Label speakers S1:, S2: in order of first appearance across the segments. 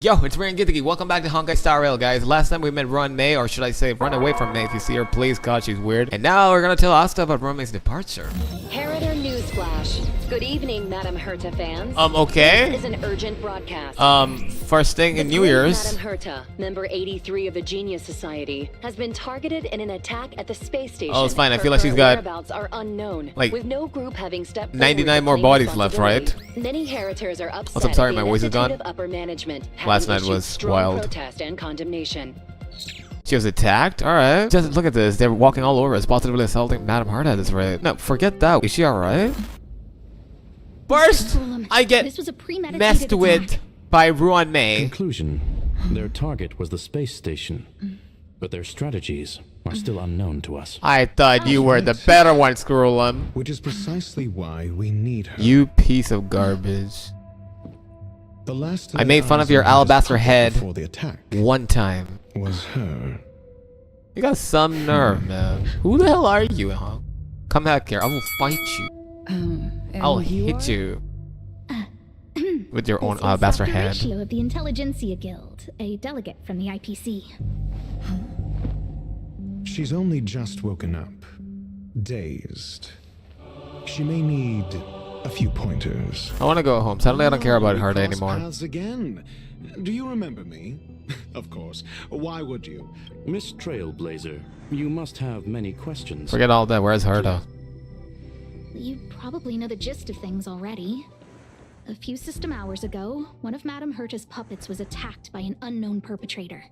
S1: Yo, it's Reongintoki. Welcome back to Honkai Star Rail, guys. Last time we met Run Mei, or should I say run away from Mei. If you see her, please, God, she's weird. And now we're gonna tell Asta about Run Mei's departure.
S2: Heriter Newsflash. Good evening, Madam Herta fans.
S1: Okay.
S2: This is an urgent broadcast.
S1: First thing in New Year's.
S2: Madam Herta, member 83 of the Genius Society, has been targeted in an attack at the space station.
S1: Oh, it's fine. I
S2: Her
S1: feel like she's got
S2: whereabouts are unknown,
S1: like
S2: with no group having stepped
S1: 99 more bodies left, right?
S2: Many Heritors are upset.
S1: Also, I'm sorry,
S2: at
S1: my
S2: the
S1: voice is
S2: attitude
S1: gone.
S2: of upper management,
S1: Last
S2: having
S1: night was
S2: issued strong
S1: wild.
S2: protest and condemnation.
S1: She was attacked? Alright. Just look at this. They're walking all over us, positively assaulting Madam Herta at this rate. No, forget that. Is she alright? First, I get messed with by Ruan Mei.
S3: Conclusion. Their target was the space station, but their strategies are still unknown to us.
S1: I thought you were the better one, Screwlum.
S4: Which is precisely why we need her.
S1: You piece of garbage.
S4: The last
S1: I made fun of your alabaster head
S4: before the attack
S1: one time.
S4: was her.
S1: You got some nerve, man. Who the hell are you, huh? Come back here. I will fight you. I'll hit you with your own alabaster head.
S5: Horatio of the Intelligentsia Guild, a delegate from the IPC.
S4: She's only just woken up, dazed. She may need a few pointers.
S1: I want to go home. Suddenly I don't care about
S4: We
S1: Herta
S4: cross
S1: anymore.
S4: paths again. Do you remember me? Of course. Why would you?
S3: Miss Trailblazer, you must have many questions.
S1: Forget all that. Where's Herta?
S5: You probably know the gist of things already. A few system hours ago, one of Madame Herta's puppets was attacked by an unknown perpetrator.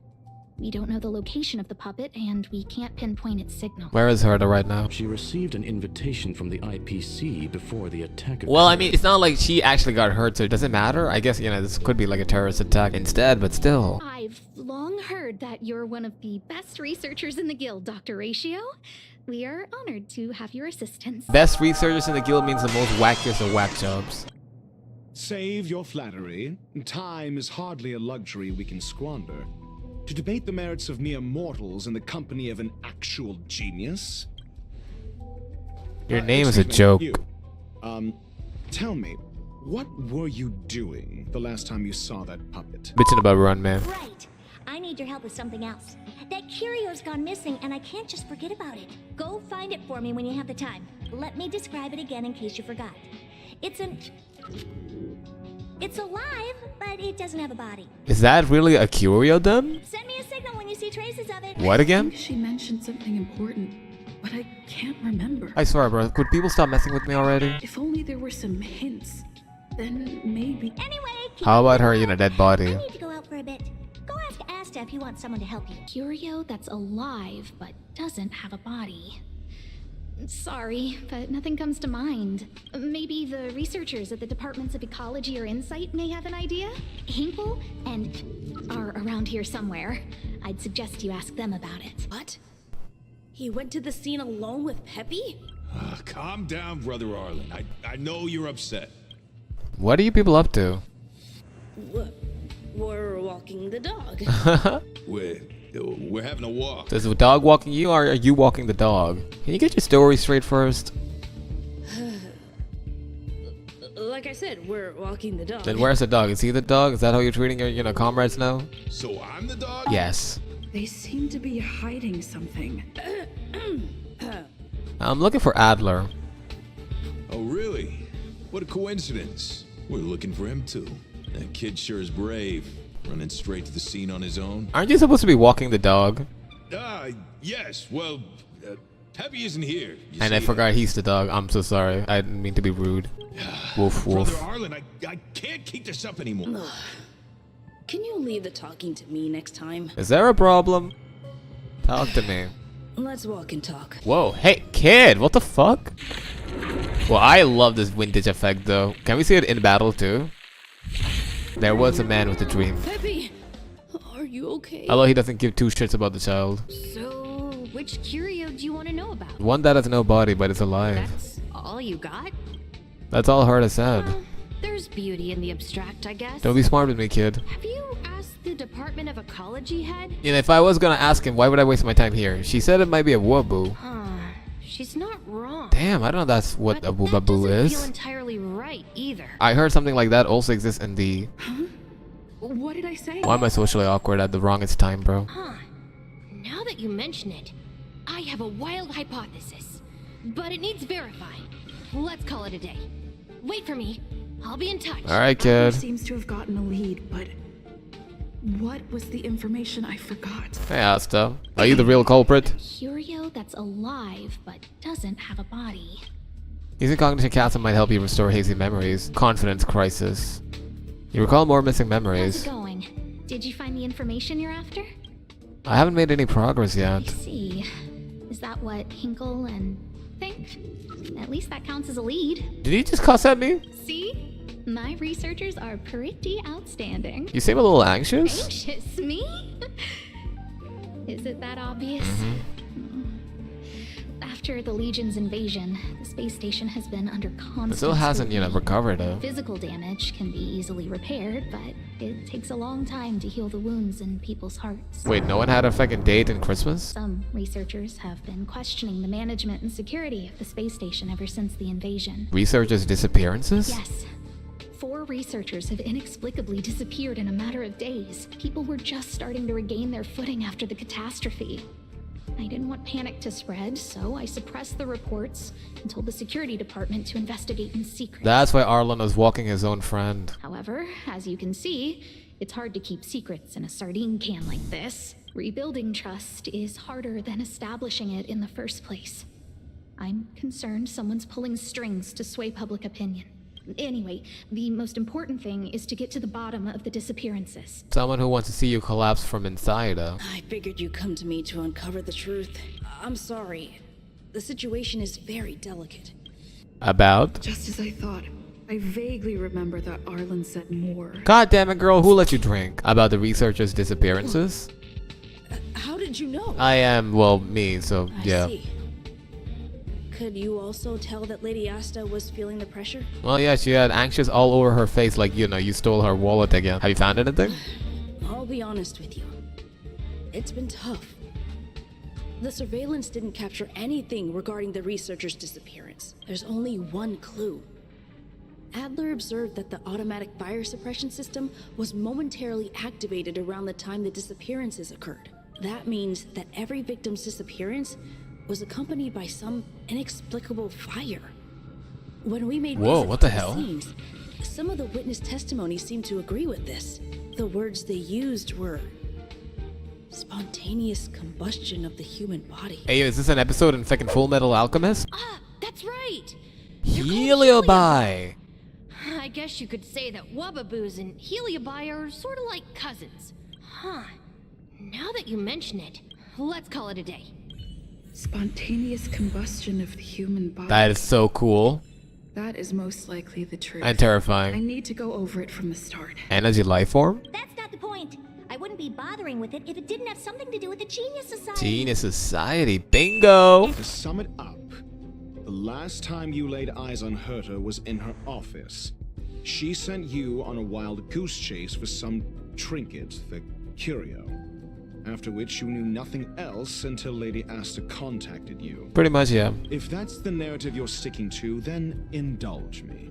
S5: We don't know the location of the puppet, and we can't pinpoint its signal.
S1: Where is Herta right now?
S3: She received an invitation from the IPC before the attack occurred.
S1: Well, I mean, it's not like she actually got hurt, so it doesn't matter. I guess, you know, this could be like a terrorist attack instead, but still.
S5: I've long heard that you're one of the best researchers in the guild, Dr. Ratio. We are honored to have your assistance.
S1: Best researchers in the guild means the most wackiest of whack jobs.
S4: Save your flattery. Time is hardly a luxury we can squander. To debate the merits of mere mortals in the company of an actual genius?
S1: Your name is a
S4: Excuse me,
S1: joke.
S4: you. Tell me, what were you doing the last time you saw that puppet?
S1: Bitching about Run, man.
S6: Right. I need your help with something else. That curio's gone missing, and I can't just forget about it. Go find it for me when you have the time. Let me describe it again in case you forgot. It's alive, but it doesn't have a body.
S1: Is that really a curio then?
S6: Send me a signal when you see traces of it.
S1: What
S7: I
S1: again?
S7: think she mentioned something important, but I can't remember.
S1: I swear, bro. Could people stop messing with me already?
S7: If only there were some hints, then maybe.
S6: Anyway, keep
S1: How about
S6: it
S1: her in a dead
S6: I
S1: body?
S6: need to go out for a bit. Go ask Asta if you want someone to help you.
S5: Curio that's alive but doesn't have a body. Sorry, but nothing comes to mind. Maybe the researchers at the Departments of Ecology or Insight may have an idea? Hinkle and are around here somewhere. I'd suggest you ask them about it.
S8: What? He went to the scene alone with Peppy?
S9: Calm down, Brother Arlen. I know you're upset.
S1: What are you people up to?
S8: We're walking the dog.
S9: We're having a walk.
S1: Is the dog walking you, or are you walking the dog? Can you get your story straight first?
S8: Like I said, we're walking the dog.
S1: Then where's the dog? Is he the dog? Is that how you're treating your, comrades now?
S9: So I'm the dog?
S1: Yes.
S7: They seem to be hiding something.
S1: I'm looking for Adler.
S9: Oh, really? What a coincidence. We're looking for him, too. That kid sure is brave. Running straight to the scene on his own.
S1: Aren't you supposed to be walking the dog?
S9: Yes. Well, Peppy isn't here. You
S1: And I
S9: see
S1: forgot he's the dog. I'm so sorry. I didn't mean to be rude. Woof,
S9: Brother
S1: woof.
S9: Arlen, I can't keep this up anymore.
S8: Can you leave the talking to me next time?
S1: Is there a problem? Talk to me.
S8: Let's walk and talk.
S1: Whoa, hey, kid, what the fuck? Well, I love this vintage effect, though. Can we see it in battle, too? There was a man with a dream.
S8: Peppy, are you okay?
S1: Although he doesn't give two shits about the child.
S5: So, which curio do you want to know about?
S1: One that has no body, but is alive.
S5: That's all you got?
S1: That's all Herta said.
S5: There's beauty in the abstract, I guess.
S1: Don't be smart with me, kid.
S5: Have you asked the Department of Ecology head?
S1: You know, if I was gonna ask him, why would I waste my time here? She said it might be a wooboo.
S5: She's not wrong.
S1: Damn, I don't know that's what a
S5: That
S1: woobaboo
S5: doesn't feel
S1: is.
S5: entirely right either.
S1: I heard something like that also exists in the...
S7: What did I say?
S1: Why am I socially awkward at the wrongest time, bro?
S10: Huh. Now that you mention it, I have a wild hypothesis. But it needs verifying. Let's call it a day. Wait for me. I'll be in touch.
S1: Alright,
S7: Adler
S1: kid.
S7: seems to have gotten a lead, but what was the information I forgot?
S1: Hey, Asta. Are you the real culprit?
S5: Curio that's alive but doesn't have a body.
S1: Using cognitive castle might help you restore hazy memories. Confidence crisis. You recall more missing
S5: How's
S1: memories.
S5: it going? Did you find the information you're after?
S1: I haven't made any progress
S5: I
S1: yet.
S5: see. Is that what Hinkle and think? At least that counts as a lead.
S1: Did you just cuss at me?
S5: See? My researchers are pretty outstanding.
S1: You seem a little anxious.
S5: Anxious? Me? Is it that obvious? After the Legion's invasion, the space station has been under constant
S1: It still hasn't, you know,
S5: scrutiny.
S1: recovered though.
S5: Physical damage can be easily repaired, but it takes a long time to heal the wounds in people's hearts.
S1: Wait, no one had a fucking date in Christmas?
S5: Some researchers have been questioning the management and security of the space station ever since the invasion.
S1: Researchers' disappearances?
S5: Yes. 4 researchers have inexplicably disappeared in a matter of days. People were just starting to regain their footing after the catastrophe. I didn't want panic to spread, so I suppressed the reports and told the security department to investigate in secret.
S1: That's why Arlen was walking his own friend.
S5: However, as you can see, it's hard to keep secrets in a sardine can like this. Rebuilding trust is harder than establishing it in the first place. I'm concerned someone's pulling strings to sway public opinion. Anyway, the most important thing is to get to the bottom of the disappearances.
S1: Someone who wants to see you collapse from inside,
S8: I figured you'd come to me to uncover the truth. I'm sorry. The situation is very delicate.
S1: About?
S7: Just as I thought. I vaguely remember that Arlen said more.
S1: God damn it, girl, who let you drink? About the researchers' disappearances?
S8: How did you know?
S1: I am, well, me, so yeah.
S8: I see. Could you also tell that Lady Asta was feeling the pressure?
S1: Well, yeah, she had anxious all over her face like, you know, you stole her wallet again. Have you found anything?
S8: I'll be honest with you. It's been tough. The surveillance didn't capture anything regarding the researcher's disappearance. There's only one clue. Adler observed that the automatic fire suppression system was momentarily activated around the time the disappearances occurred. That means that every victim's disappearance was accompanied by some inexplicable fire. When we made
S1: Whoa,
S8: visits
S1: what the
S8: to
S1: hell?
S8: scenes, some of the witness testimonies seemed to agree with this. The words they used were spontaneous combustion of the human body.
S1: Hey, is this an episode in fucking Full Metal Alchemist?
S10: Ah, that's right.
S1: Heliobi!
S10: I guess you could say that Wubbaboos and Heliobi are sort of like cousins. Huh. Now that you mention it, let's call it a day.
S7: Spontaneous combustion of the human body.
S1: That is so cool.
S7: That is most likely the truth.
S1: And
S7: I
S1: terrifying.
S7: need to go over it from the start.
S1: Energy life form?
S6: That's not the point. I wouldn't be bothering with it if it didn't have something to do with the Genius Society.
S1: Genius Society, bingo!
S4: To sum it up, the last time you laid eyes on Herta was in her office. She sent you on a wild goose chase for some trinket, the curio. After which you knew nothing else until Lady Asta contacted you.
S1: Pretty much, yeah.
S4: If that's the narrative you're sticking to, then indulge me.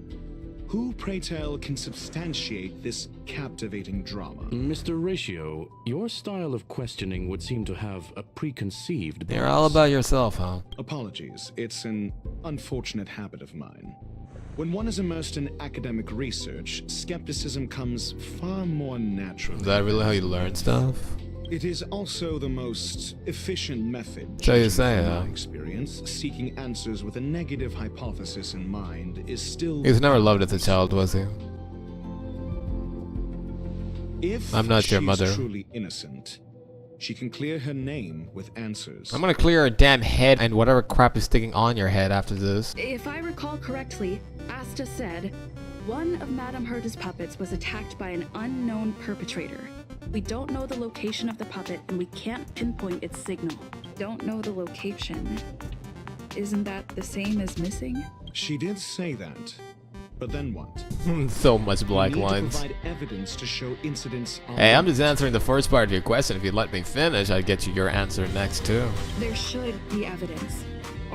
S4: Who, pray tell, can substantiate this captivating drama?
S3: Mr. Ratio, your style of questioning would seem to have a preconceived bias.
S1: You're all about yourself, huh?
S4: Apologies, it's an unfortunate habit of mine. When one is immersed in academic research, skepticism comes far more naturally.
S1: Is that really how you learn stuff?
S4: It is also the most efficient method.
S1: So you
S4: judging
S1: say,
S4: from
S1: huh?
S4: my experience, seeking answers with a negative hypothesis in mind is still...
S1: He was never loved as a child, was he?
S4: If
S1: I'm not your
S4: she's
S1: mother.
S4: truly innocent, she can clear her name with answers.
S1: I'm gonna clear her damn head and whatever crap is sticking on your head after this.
S7: If I recall correctly, Asta said, one of Madame Herta's puppets was attacked by an unknown perpetrator. We don't know the location of the puppet, and we can't pinpoint its signal. Don't know the location. Isn't that the same as missing?
S4: She did say that. But then what?
S1: So much black
S4: You need
S1: lines.
S4: to provide evidence to show incidents are
S1: Hey, I'm just answering the first part of your question. If you'd let me finish, I'd get you your answer next, too.
S7: There should be evidence.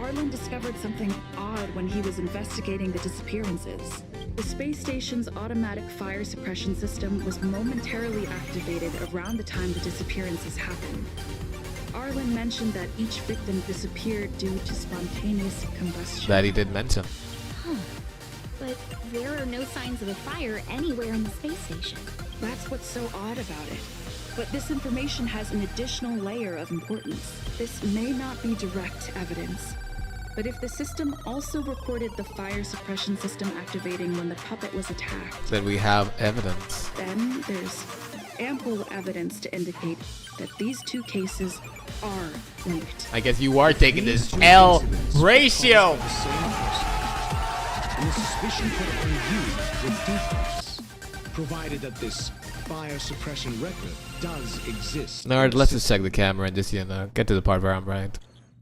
S7: Arlen discovered something odd when he was investigating the disappearances. The space station's automatic fire suppression system was momentarily activated around the time the disappearances happened. Arlen mentioned that each victim disappeared due to spontaneous combustion.
S1: That he did mention.
S5: Huh. But there are no signs of a fire anywhere in the space station.
S7: That's what's so odd about it. But this information has an additional layer of importance. This may not be direct evidence, but if the system also recorded the fire suppression system activating when the puppet was attacked,
S1: then we have evidence.
S7: Then there's ample evidence to indicate that these two cases are linked.
S1: I guess you are taking this L ratio.
S4: And the suspicion put on you with defects, provided that this fire suppression record does exist.
S1: Alright, let's just check the camera and just, get to the part where I'm right.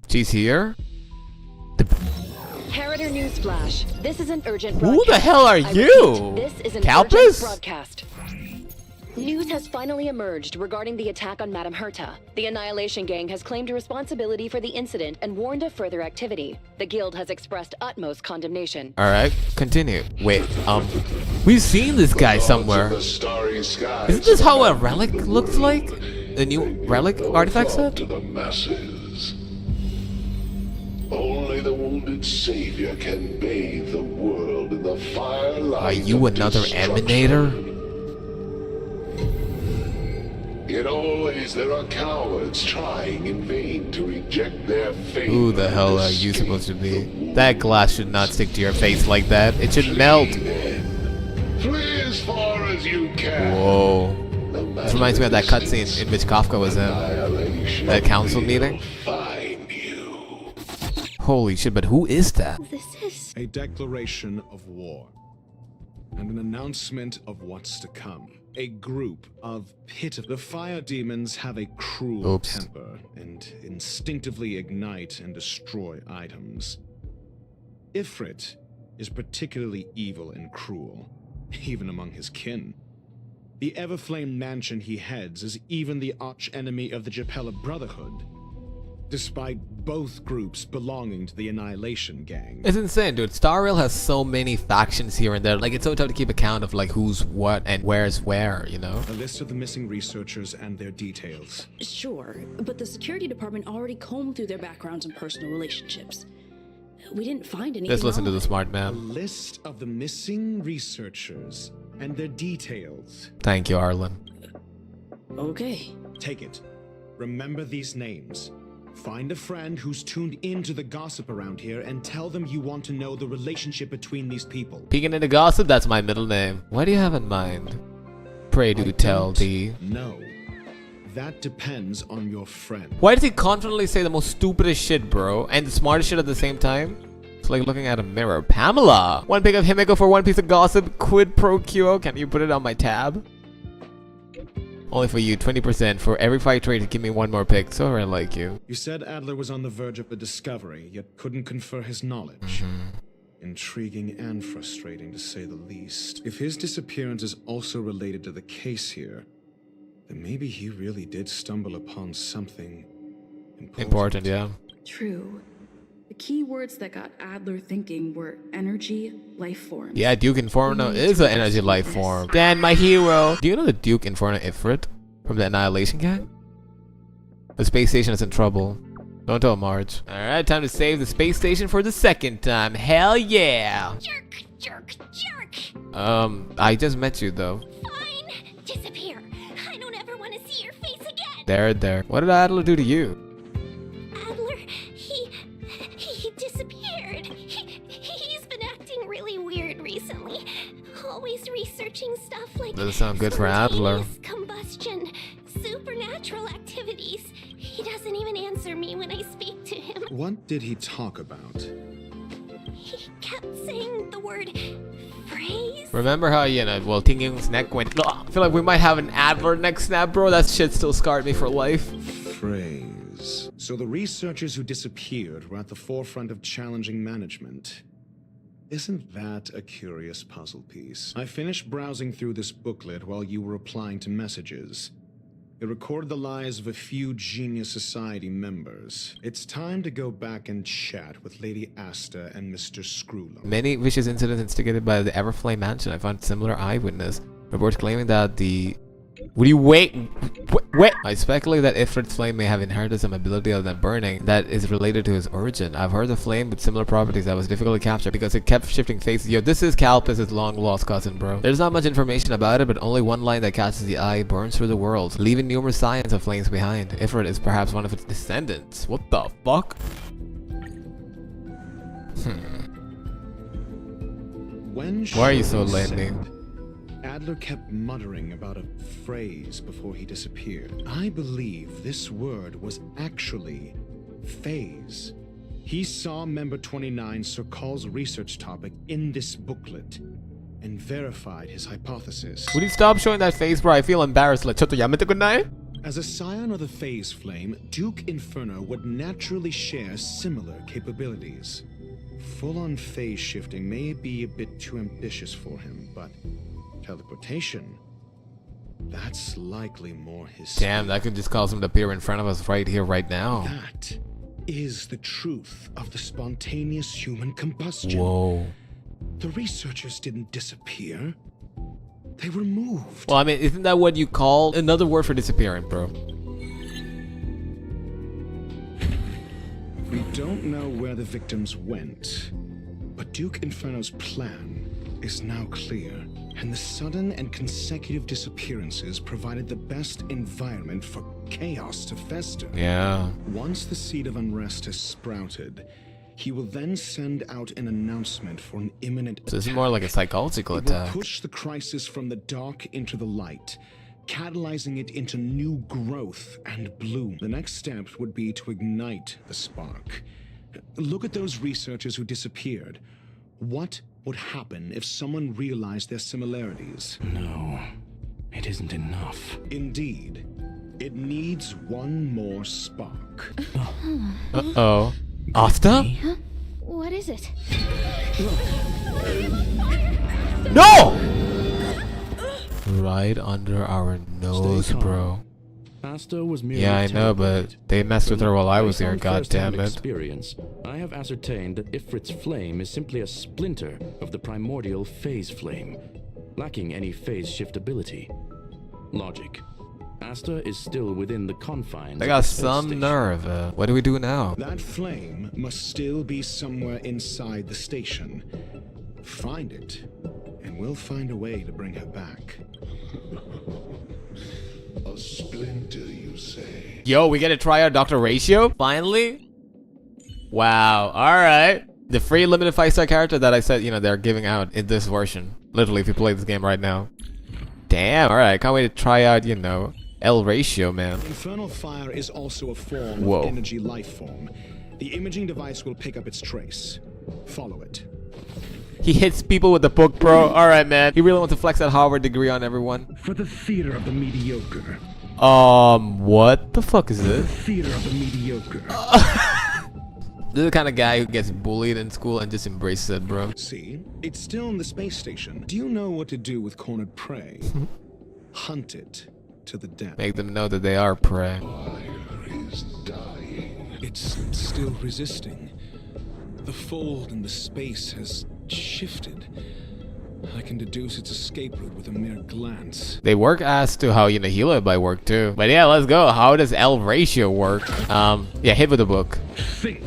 S1: She's here?
S2: Harrider Newsflash. This is an urgent
S1: Who
S2: broadcast.
S1: the hell are
S2: I
S1: you?
S2: repeat, this is an
S1: Kalpis?
S2: urgent broadcast. News has finally emerged regarding the attack on Madame Herta. The Annihilation Gang has claimed responsibility for the incident and warned of further activity. The Guild has expressed utmost condemnation.
S1: Alright, continue. Wait, we've seen this guy somewhere. Isn't this how a relic looks like? The new relic artifact set?
S11: To the masses. Only the wounded savior can bathe the world in the firelight.
S1: Are you another emanator?
S11: Yet always there are cowards trying in vain to reject their fate.
S1: Who the hell are you supposed to be? That glass should not stick to your face like that. It should melt.
S11: Flee as far as you can.
S1: Whoa. This reminds me of that cutscene in which Kafka was in. That council meeting. Holy shit, but who is that?
S5: This is
S4: a declaration of war and an announcement of what's to come. A group of the fire demons have a cruel temper and instinctively ignite and destroy items. Ifrit is particularly evil and cruel, even among his kin. The Everflame mansion he heads is even the arch-enemy of the Japella Brotherhood, despite both groups belonging to the Annihilation Gang.
S1: It's insane, dude. Star Rail has so many factions here and there. Like, it's so tough to keep account of, like, who's what and where's where, you know?
S4: A list of the missing researchers and their details.
S8: Sure, but the security department already combed through their backgrounds and personal relationships. We didn't find anything.
S1: Let's listen to the smart
S4: A
S1: man.
S4: list of the missing researchers and their details.
S1: Thank you, Arlen.
S8: Okay.
S4: Take it. Remember these names. Find a friend who's tuned into the gossip around here and tell them you want to know the relationship between these people.
S1: Peeking into gossip, that's my middle name. What do you have in mind? Pray do tell thee.
S4: No. That depends on your friend.
S1: Why does he confidently say the most stupidest shit, bro? And the smartest shit at the same time? It's like looking at a mirror. Pamela! One pick of Himiko for one piece of gossip. Quid pro quo. Can you put it on my tab? Only for you, 20%. For every 5 trades, give me one more pick. So I like you.
S4: You said Adler was on the verge of a discovery, yet couldn't confer his knowledge. Intriguing and frustrating, to say the least. If his disappearance is also related to the case here, then maybe he really did stumble upon something
S1: Important, yeah.
S7: True. The key words that got Adler thinking were energy, life form.
S1: Yeah, Duke Inferno is an energy life form. Dan, my hero! Do you know the Duke Inferno Ifrit from the Annihilation Gang? The space station is in trouble. Don't tell Marge. Alright, time to save the space station for the second time. Hell yeah!
S6: Jerk, jerk, jerk!
S1: I just met you though.
S6: Fine, disappear. I don't ever want to see your face again.
S1: There. What did Adler do to you?
S6: Adler, he disappeared. He's been acting really weird recently. Always researching stuff like
S1: Doesn't sound good for Adler.
S6: spontaneous combustion, supernatural activities. He doesn't even answer me when I speak to him.
S4: What did he talk about?
S6: He kept saying the word phrase.
S1: Remember how, well, Ting Yung's neck went, ugh. I feel like we might have an Adler neck snap, bro. That shit still scarred me for life.
S4: Phrase. So the researchers who disappeared were at the forefront of challenging management. Isn't that a curious puzzle piece? I finished browsing through this booklet while you were replying to messages. It recorded the lives of a few Genius Society members. It's time to go back and chat with Lady Asta and Mr. Screwlow.
S1: Many vicious incidents instigated by the Everflame Mansion. I found similar eyewitness reports claiming that the... Would you wait? I speculate that Ifrit's flame may have inherited some ability other than burning that is related to his origin. I've heard the flame with similar properties that was difficult to capture because it kept shifting faces. Yo, this is Calpis' long lost cousin, bro. There's not much information about it, but only one line that catches the eye: burns through the world, leaving numerous signs of flames behind. Ifrit is perhaps one of its descendants. What the fuck? Why are you so lame?
S4: Adler kept muttering about a phrase before he disappeared. I believe this word was actually phase. He saw member 29 Sir Call's research topic in this booklet and verified his hypothesis.
S1: Would you stop showing that face, bro? I feel embarrassed. Like, chotto yamete kunai?
S4: As a scion of the phase flame, Duke Inferno would naturally share similar capabilities. Full-on phase shifting may be a bit too ambitious for him, but teleportation, that's likely more his
S1: Damn, that could just cause him to appear in front of us right here, right now.
S4: That is the truth of the spontaneous human combustion.
S1: Whoa.
S4: The researchers didn't disappear. They were moved.
S1: Well, I mean, isn't that what you call another word for disappearing, bro?
S4: We don't know where the victims went, but Duke Inferno's plan is now clear, and the sudden and consecutive disappearances provided the best environment for chaos to fester.
S1: Yeah.
S4: Once the seed of unrest has sprouted, he will then send out an announcement for an imminent attack.
S1: So this is more like a psychological
S4: It will
S1: attack.
S4: push the crisis from the dark into the light, catalyzing it into new growth and bloom. The next step would be to ignite the spark. Look at those researchers who disappeared. What would happen if someone realized their similarities?
S3: No, it isn't enough.
S4: Indeed. It needs one more spark.
S1: Uh-oh. Asta?
S5: Huh? What is it?
S1: No! Right under our nose,
S3: calm.
S1: bro.
S3: Asta was merely
S1: Yeah, I know, but they messed with her while I was here, goddammit.
S3: Experience, I have ascertained that Ifrit's flame is simply a splinter of the primordial phase flame, lacking any phase shift ability. Logic. Asta is still within the confines.
S1: I
S3: of
S1: got
S3: the space
S1: some
S3: station.
S1: nerve. What do we do now?
S4: That flame must still be somewhere inside the station. Find it, and we'll find a way to bring her back.
S11: A splinter, you say?
S1: Yo, we get to try out Dr. Ratio? Finally? Wow, alright. The free limited 5-star character that I said, you know, they're giving out in this version. Literally, if you play this game right now. Damn, alright. Can't wait to try out, you know, L Ratio, man.
S4: Infernal fire is also a form
S1: Whoa.
S4: of energy life form. The imaging device will pick up its trace. Follow it.
S1: He hits people with the book, bro. Alright, man. He really wants to flex that Harvard degree on everyone.
S4: For the theater of the mediocre.
S1: What the fuck is this?
S4: Theater of the mediocre.
S1: This is the kind of guy who gets bullied in school and just embraces it, bro.
S4: See? It's still in the space station. Do you know what to do with cornered prey? Hunt it to the death.
S1: Make them know that they are prey.
S11: Fire is dying.
S4: It's still resisting. The fold in the space has shifted. I can deduce its escape route with a mere glance.
S1: They work as to how, you know, Heliobite work too. But yeah, let's go. How does L Ratio work? Yeah, hit with the book.
S4: Think.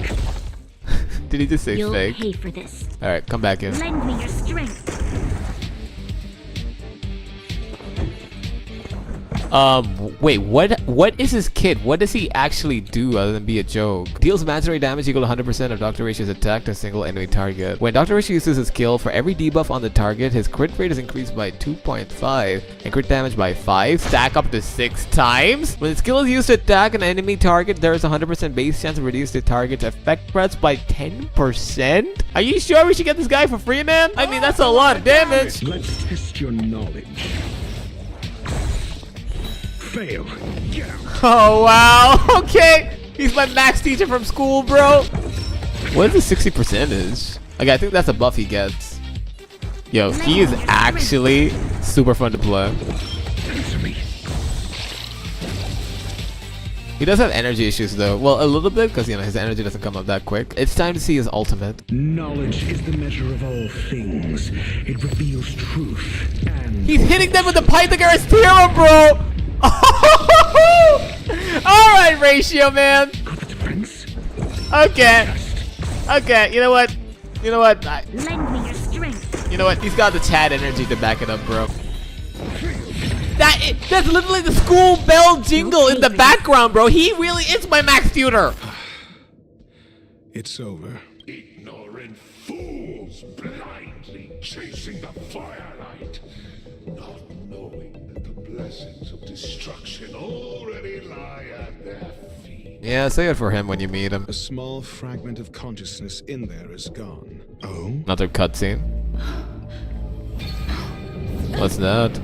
S1: Did he just say
S6: You'll
S1: fake?
S6: pay for this.
S1: Alright, come back in.
S6: Lend me your strength.
S1: Wait, what is this kid? What does he actually do other than be a joke? Deals imaginary damage equal to 100% of Dr. Ratio's attack to a single enemy target. When Dr. Ratio uses his skill, for every debuff on the target, his crit rate is increased by 2.5 and crit damage by 5, stack up to 6 times. When the skill is used to attack an enemy target, there is a 100% base chance to reduce the target's effect threats by 10%? Are you sure we should get this guy for free, man? I mean, that's a lot of damage.
S4: Let's test your knowledge. Fail. Get out.
S1: Oh, wow. Okay. He's my max teacher from school, bro. What is the 60 percentage? Okay, I think that's a buff he gets. Yo, he is actually super fun to play. He does have energy issues though. Well, a little bit, because you know his energy doesn't come up that quick. It's time to see his ultimate.
S12: Knowledge is the measure of all things. It reveals truth and...
S1: He's hitting them with the Pythagoras theorem, bro! Alright, Ratio, man! Okay. Okay, you know what? You know what?
S6: Lend me your strength.
S1: You know what? He's got the Chad energy to back it up, bro. That's literally the school bell jingle in the background, bro. He really is my Max Tutor.
S4: It's over.
S11: Ignorant fools blindly chasing the firelight, not knowing that the blessings of destruction already lie at their feet.
S1: Yeah, say it for him when you meet him.
S4: A small fragment of consciousness in there is gone. Oh?
S1: Another cutscene. What's that?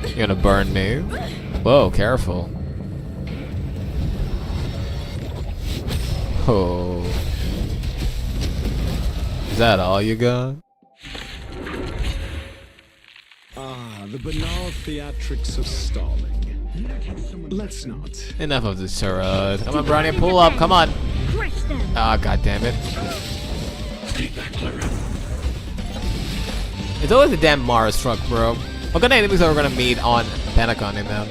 S1: You're gonna burn me? Whoa, careful. Oh. Is that all you got?
S4: Ah, the banal theatrics of stalling. Let's not.
S1: Enough of this charade. Come on, Brownie, pull up. Come on. Ah, god damn it. It's always a damn Mars truck, bro. What kind of enemies are we gonna meet on Pentagon in them?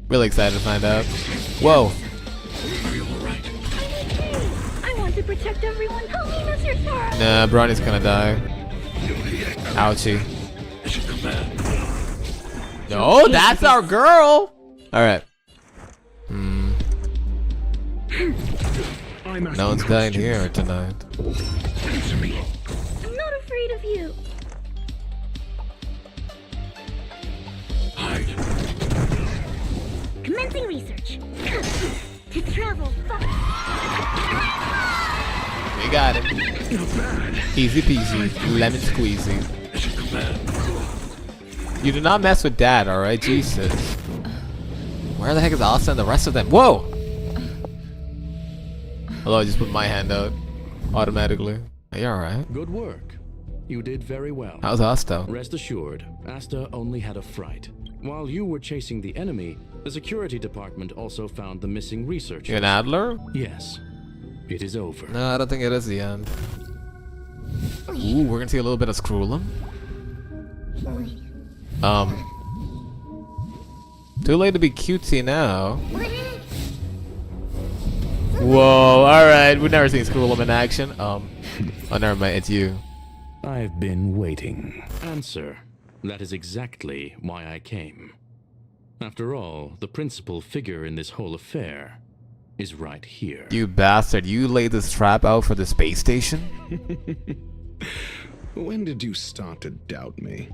S1: Really excited to find out. Whoa.
S6: I want to protect everyone. Help me, Mr. Sora.
S1: Nah, Brownie's gonna die. Ouchie. No, that's our girl! Alright. No one's dying here tonight.
S6: I'm not afraid of you. Commencing research. To travel far.
S1: We got it. Easy peasy, lemon squeezy. You do not mess with Dad, alright? Jesus. Where the heck is Asta and the rest of them? Whoa! Hello, I just put my hand out. Automatically. Are you alright?
S3: Good work. You did very well.
S1: How's Asta?
S3: Rest assured, Asta only had a fright. While you were chasing the enemy, the security department also found the missing researcher.
S1: You an Adler?
S3: Yes. It is over.
S1: No, I don't think it is the end. Ooh, we're gonna see a little bit of Scroolum. Too late to be cutesy now. Whoa, alright, we've never seen Scroolum in action. Oh, never mind, it's you.
S3: I've been waiting. Answer. That is exactly why I came. After all, the principal figure in this whole affair is right here.
S1: You bastard, you laid this trap out for the space station?
S4: When did you start to doubt me?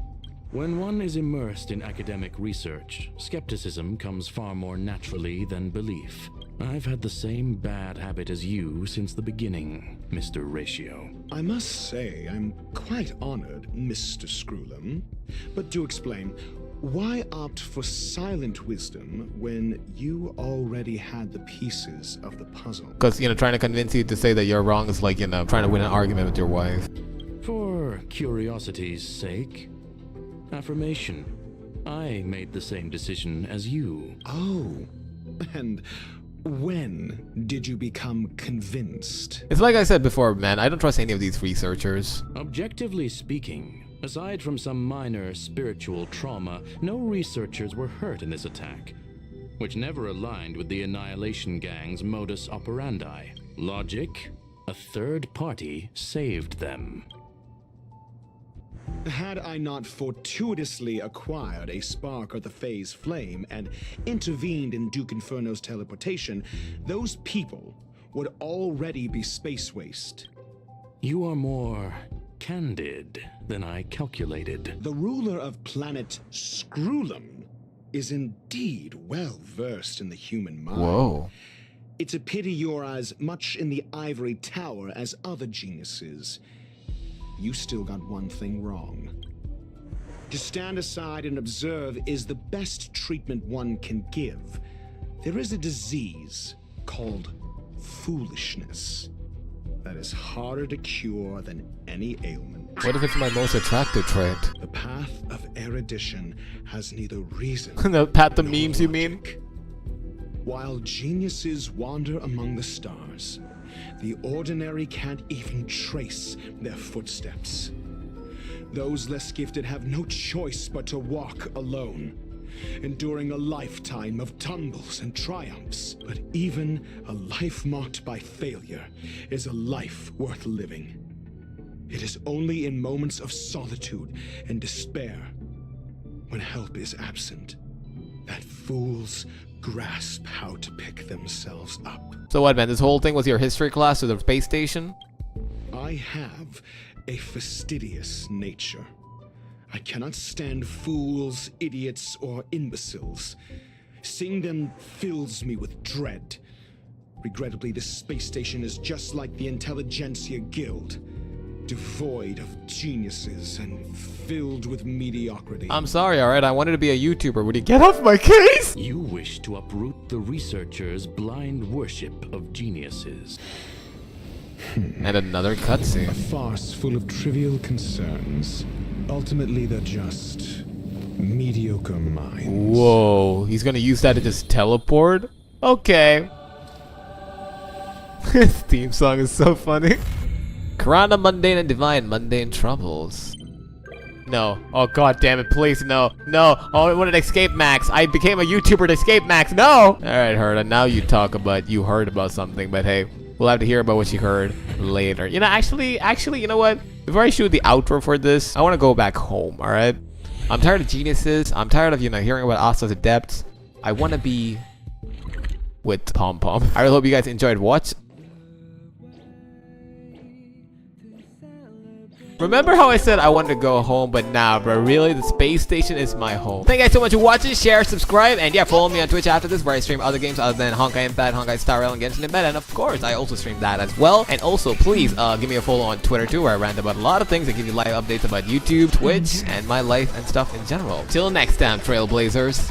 S3: When one is immersed in academic research, skepticism comes far more naturally than belief. I've had the same bad habit as you since the beginning, Mr. Ratio.
S4: I must say, I'm quite honored, Mr. Scroolum. But do explain, why opt for silent wisdom when you already had the pieces of the puzzle?
S1: Because, you know, trying to convince you to say that you're wrong is like, you know, trying to win an argument with your wife.
S3: For curiosity's sake. Affirmation. I made the same decision as you.
S4: Oh, and when did you become convinced?
S1: It's like I said before, man, I don't trust any of these researchers.
S3: Objectively speaking, aside from some minor spiritual trauma, no researchers were hurt in this attack, which never aligned with the Annihilation Gang's modus operandi. Logic? A third party saved them.
S4: Had I not fortuitously acquired a spark of the phase flame and intervened in Duke Inferno's teleportation, those people would already be space waste.
S3: You are more candid than I calculated.
S4: The ruler of planet Scroolum is indeed well versed in the human mind.
S1: Whoa.
S4: It's a pity you're as much in the ivory tower as other geniuses. You still got one thing wrong. To stand aside and observe is the best treatment one can give. There is a disease called foolishness that is harder to cure than any ailment.
S1: What if it's my most attractive trait?
S4: The path of erudition has neither reason
S1: The path of
S4: nor
S1: memes, you mean?
S4: logic. While geniuses wander among the stars, the ordinary can't even trace their footsteps. Those less gifted have no choice but to walk alone, enduring a lifetime of tumbles and triumphs. But even a life marked by failure is a life worth living. It is only in moments of solitude and despair, when help is absent, that fools grasp how to pick themselves up.
S1: So what, man? This whole thing was your history class to the space station?
S4: I have a fastidious nature. I cannot stand fools, idiots, or imbeciles. Seeing them fills me with dread. Regrettably, this space station is just like the Intelligentsia Guild, devoid of geniuses and filled with mediocrity.
S1: I'm sorry, alright? I wanted to be a YouTuber. Would you get off my case?
S3: You wish to uproot the researchers' blind worship of geniuses.
S1: And another cutscene.
S4: A farce full of trivial concerns. Ultimately, they're just mediocre minds.
S1: Whoa, he's gonna use that to just teleport? Okay. This theme song is so funny. Karana, mundane and divine, mundane troubles. No. Oh god damn it, please no. No. Oh, I wanted to escape Max. I became a YouTuber to escape Max. No! Alright, Herda, now you talk about you heard about something, but hey, we'll have to hear about what you heard later. You know, actually, you know what? Before I shoot the outro for this, I want to go back home, alright? I'm tired of geniuses. I'm tired of, hearing about Asta's adepts. I want to be with Pom Pom. I really hope you guys enjoyed watching. Remember how I said I wanted to go home, but nah, bro. Really, the space station is my home. Thank you guys so much for watching. Share, subscribe, and yeah, follow me on Twitch after this, where I stream other games other than Honkai Impact, Honkai Star Rail, and Genshin Impact. And of course, I also stream that as well. And also, please give me a follow on Twitter too, where I rant about a lot of things. I give you live updates about YouTube, Twitch, and my life and stuff in general. Till next time, Trailblazers.